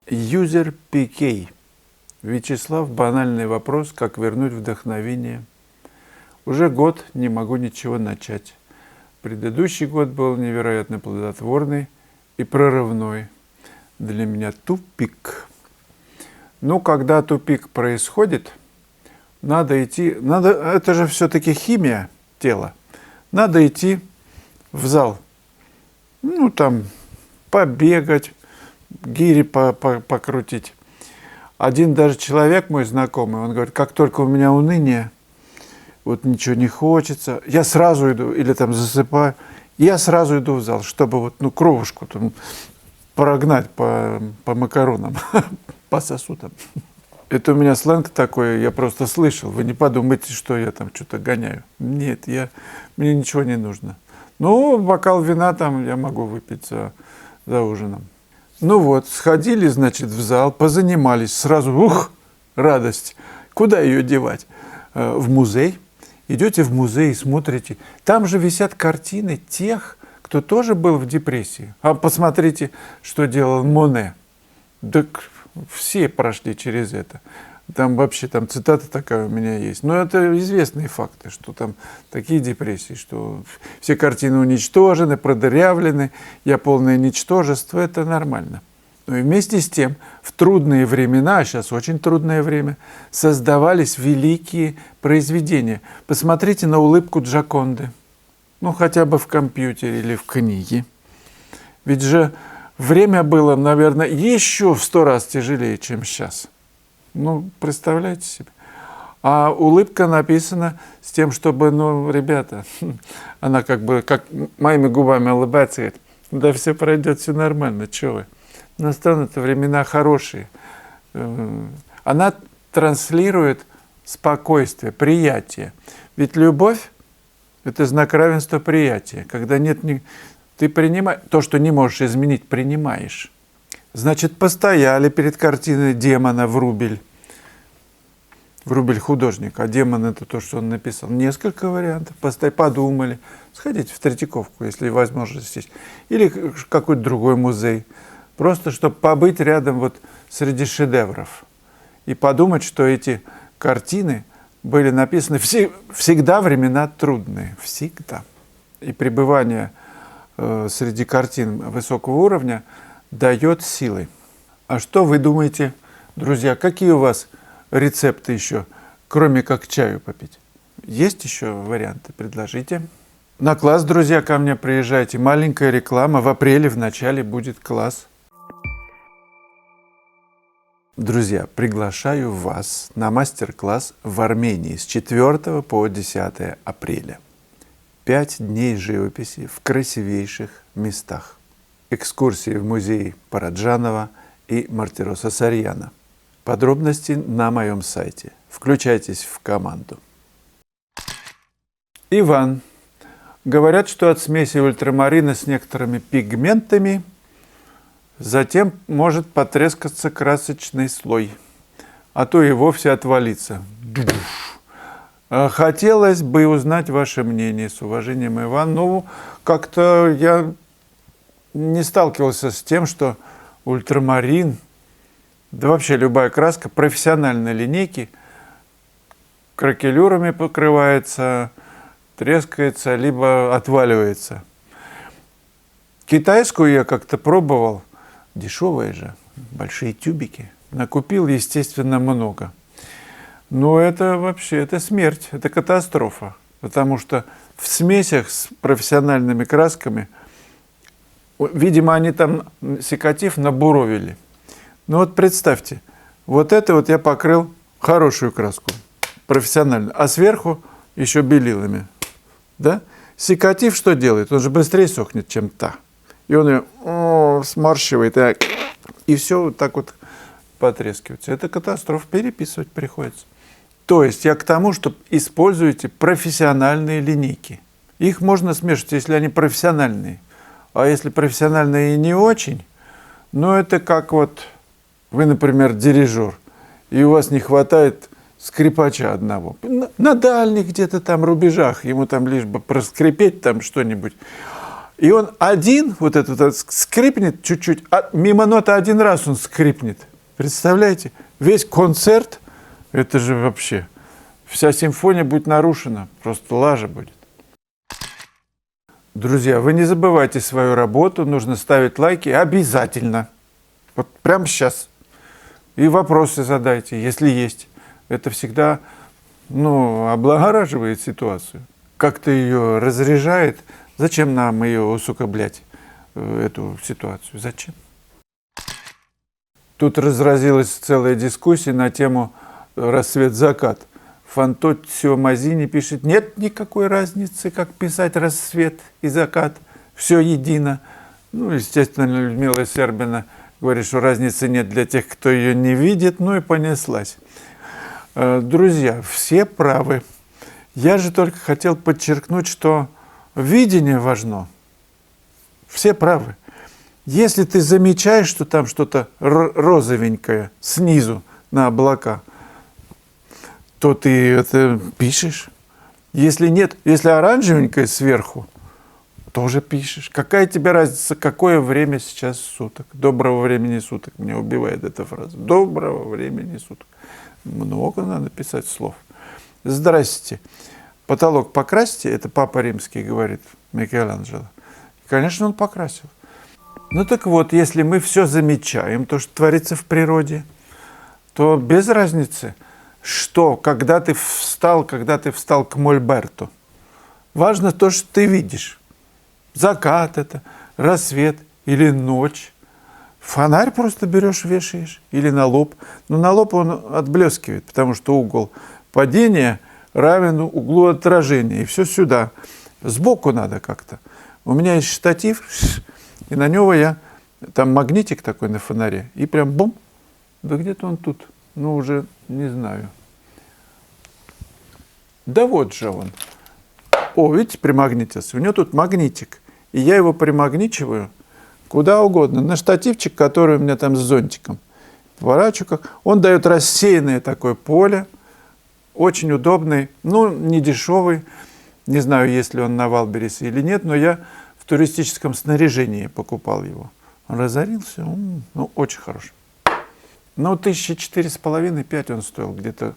Юзер PK. Вячеслав, банальный вопрос, как вернуть вдохновение. Уже год не могу ничего начать. Предыдущий год был невероятно плодотворный и прорывной. Для меня тупик. Ну, когда тупик происходит, надо идти, это же все-таки химия тела. Надо идти в зал. Ну, там, побегать, гири покрутить. Один даже человек мой знакомый, он говорит, как только у меня уныние, вот ничего не хочется, я сразу иду, или там засыпаю, я сразу иду в зал, чтобы вот, ну, кровушку там прогнать по макаронам, по сосудам. Это у меня сленг такой, я просто слышал. Вы не подумайте, что я там что-то гоняю. Нет, мне ничего не нужно. Ну, бокал вина там я могу выпить за ужином. Ну вот, сходили, значит, в зал, позанимались, сразу, радость. Куда ее девать? В музей. Идете в музей и смотрите. Там же висят картины тех, кто тоже был в депрессии. А посмотрите, что делал Моне. Так все прошли через это. Там вообще там цитата такая у меня есть. Но это известные факты, что там такие депрессии, что все картины уничтожены, продырявлены, я полное ничтожество, это нормально. Но и вместе с тем, в трудные времена, а сейчас очень трудное время, создавались великие произведения. Посмотрите на улыбку Джоконды. Ну, хотя бы в компьютере или в книге. Ведь же время было, наверное, еще в 100 раз тяжелее, чем сейчас. Ну, представляете себе. А улыбка написана с тем, чтобы, ну, ребята, она как бы, как моими губами улыбается, говорит, да все пройдет, все нормально, что вы. Настанут времена хорошие. Она транслирует спокойствие, приятие. Ведь любовь – это знак равенства приятия. Когда нет, ты принимаешь, то, что не можешь изменить, принимаешь. Значит, постояли перед картиной демона Врубель. Врубель художник, а демон – это то, что он написал. Несколько вариантов. Подумали. Сходите в Третьяковку, если возможность есть. Или какой-то другой музей. Просто, чтобы побыть рядом вот среди шедевров. И подумать, что эти картины были написаны всегда времена трудные. Всегда. И пребывание среди картин высокого уровня дает силы. А что вы думаете, друзья, какие у вас рецепты еще, кроме как чаю попить? Есть еще варианты? Предложите. На класс, друзья, ко мне приезжайте. Маленькая реклама. В апреле в начале будет класс. Друзья, приглашаю вас на мастер-класс в Армении с 4 по 10 апреля. 5 дней живописи в красивейших местах. Экскурсии в музей Параджанова и Мартироса Сарьяна. Подробности на моем сайте. Включайтесь в команду. Иван. Говорят, что от смеси ультрамарина с некоторыми пигментами затем может потрескаться красочный слой, а то и вовсе отвалиться. Хотелось бы узнать ваше мнение. С уважением, Иван. Ну, как-то я не сталкивался с тем, что ультрамарин, да вообще любая краска профессиональной линейки кракелюрами покрывается, трескается, либо отваливается. Китайскую я как-то пробовал, дешевые же, большие тюбики. Накупил, естественно, много. Но это вообще, это смерть, это катастрофа. Потому что в смесях с профессиональными красками, видимо, они там секатив набуровили. Ну вот представьте, вот это вот я покрыл хорошую краску, профессиональную, а сверху еще белилами. Да? Секатив что делает? Он же быстрее сохнет, чем та. И он ее сморщивает, и все вот так вот потрескивается. Это катастрофа, переписывать приходится. То есть я к тому, что используйте профессиональные линейки. Их можно смешивать, если они профессиональные. А если профессиональные и не очень, ну это как вот вы, например, дирижер, и у вас не хватает скрипача одного. На дальних где-то там рубежах, ему там лишь бы проскрипеть там что-нибудь. И он один, вот этот вот, скрипнет чуть-чуть, а мимо ноты один раз он скрипнет. Представляете? Весь концерт, это же вообще, вся симфония будет нарушена, просто лажа будет. Друзья, вы не забывайте свою работу, нужно ставить лайки обязательно. Вот прямо сейчас. И вопросы задайте, если есть. Это всегда, облагораживает ситуацию. Как-то ее разряжает. Зачем нам ее усугублять, эту ситуацию? Зачем? Тут разразилась целая дискуссия на тему рассвет-закат. Фантоцио Мазини пишет, нет никакой разницы, как писать рассвет и закат, все едино. Естественно, Людмила Сербина говорит, что разницы нет для тех, кто ее не видит, и понеслась. Друзья, все правы. Я же только хотел подчеркнуть, что видение важно. Все правы. Если ты замечаешь, что там что-то розовенькое снизу на облака, то ты это пишешь. Если нет, если оранжевенькое сверху, тоже пишешь. Какая тебе разница, какое время сейчас суток? Доброго времени суток. Меня убивает эта фраза. Доброго времени суток. Много надо писать слов. Здрасте. Потолок покрасьте, это Папа Римский говорит, Микеланджело. Конечно, он покрасил. Так вот, если мы все замечаем, то, что творится в природе, то без разницы, что, когда ты встал к Мольберту. Важно то, что ты видишь. Закат это, рассвет или ночь. Фонарь просто берешь, вешаешь. Или на лоб. Но на лоб он отблескивает, потому что угол падения равен углу отражения. И все сюда. Сбоку надо как-то. У меня есть штатив, и на него там магнитик такой на фонаре. И прям бум. Да где-то он тут. Уже не знаю. Да вот же он. О, видите, примагнитился. У него тут магнитик. И я его примагничиваю куда угодно. На штативчик, который у меня там с зонтиком. Поворачиваю. Он дает рассеянное такое поле. Очень удобный. Не дешевый. Не знаю, есть ли он на Валберисе или нет, но я в туристическом снаряжении покупал его. Он разорился. Очень хороший. 4,5-5 он стоил, где-то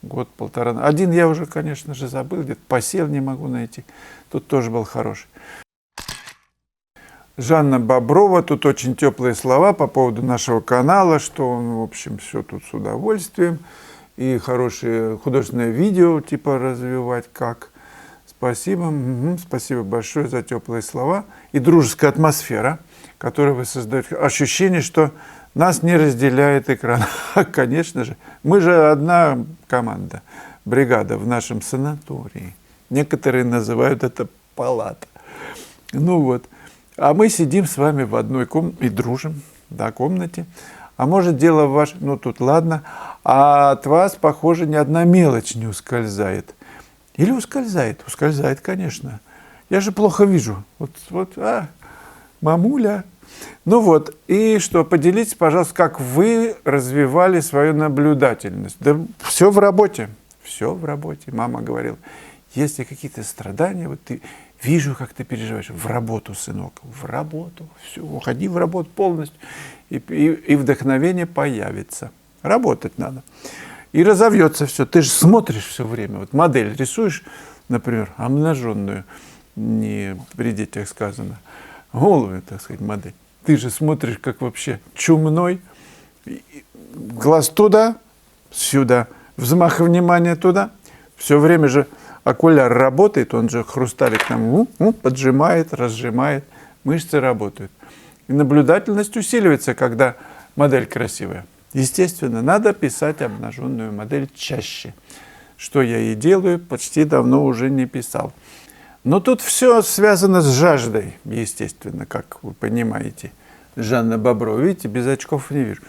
год-полтора. Один я уже, конечно же, забыл, где-то посел не могу найти. Тут тоже был хороший. Жанна Боброва, тут очень теплые слова по поводу нашего канала, что он, в общем, все тут с удовольствием. И хорошее художественное видео, развивать как. Спасибо. Спасибо большое за теплые слова. И дружеская атмосфера, которую вы создаете. Ощущение, что нас не разделяет экран. Конечно же. Мы же одна команда, бригада в нашем санатории. Некоторые называют это палата. А мы сидим с вами в одной комнате и дружим, комнате. А может, дело в вашем... тут ладно. А от вас, похоже, ни одна мелочь не ускользает. Или ускользает? Ускользает, конечно. Я же плохо вижу. Мамуля. И что, поделитесь, пожалуйста, как вы развивали свою наблюдательность. Да все в работе. Все в работе. Мама говорила, если какие-то страдания, ты вижу, как ты переживаешь. В работу, сынок, в работу. Все, уходи в работу полностью. И вдохновение появится. Работать надо. И разовьется все. Ты же смотришь все время. Модель рисуешь, например, обнаженную, не при детях сказано, голую, так сказать, модель. Ты же смотришь, как вообще чумной. Глаз туда, сюда. Взмах внимания туда. Все время же окуляр работает, он же хрусталик там поджимает, разжимает. Мышцы работают. И наблюдательность усиливается, когда модель красивая. Естественно, надо писать обнаженную модель чаще. Что я и делаю, почти давно уже не писал. Но тут все связано с жаждой, естественно, как вы понимаете. Жанна Боброва, видите, без очков не вижу.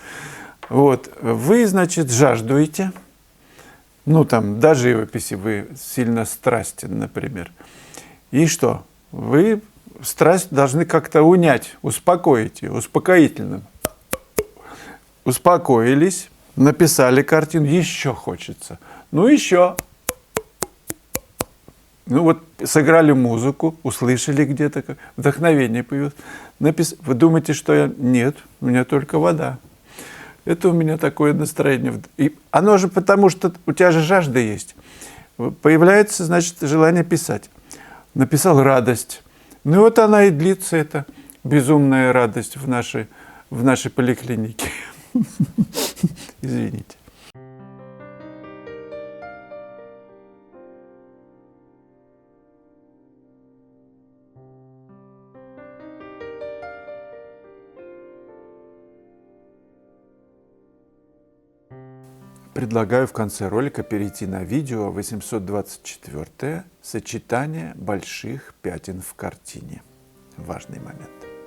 Вы, значит, жаждуете. До живописи вы сильно страстен, например. И что? Вы страсть должны как-то унять, успокоить ее, успокоительным. Успокоились, написали картину, еще хочется. Еще. Ну вот сыграли музыку, услышали где-то, вдохновение появилось. Вы думаете, что я... Нет, у меня только вода. Это у меня такое настроение. И оно же потому, что у тебя же жажда есть. Появляется, значит, желание писать. Написал радость. Ну и вот она и длится, эта безумная радость в нашей поликлинике. Извините. Предлагаю в конце ролика перейти на видео 824 «Сочетание больших пятен в картине». Важный момент.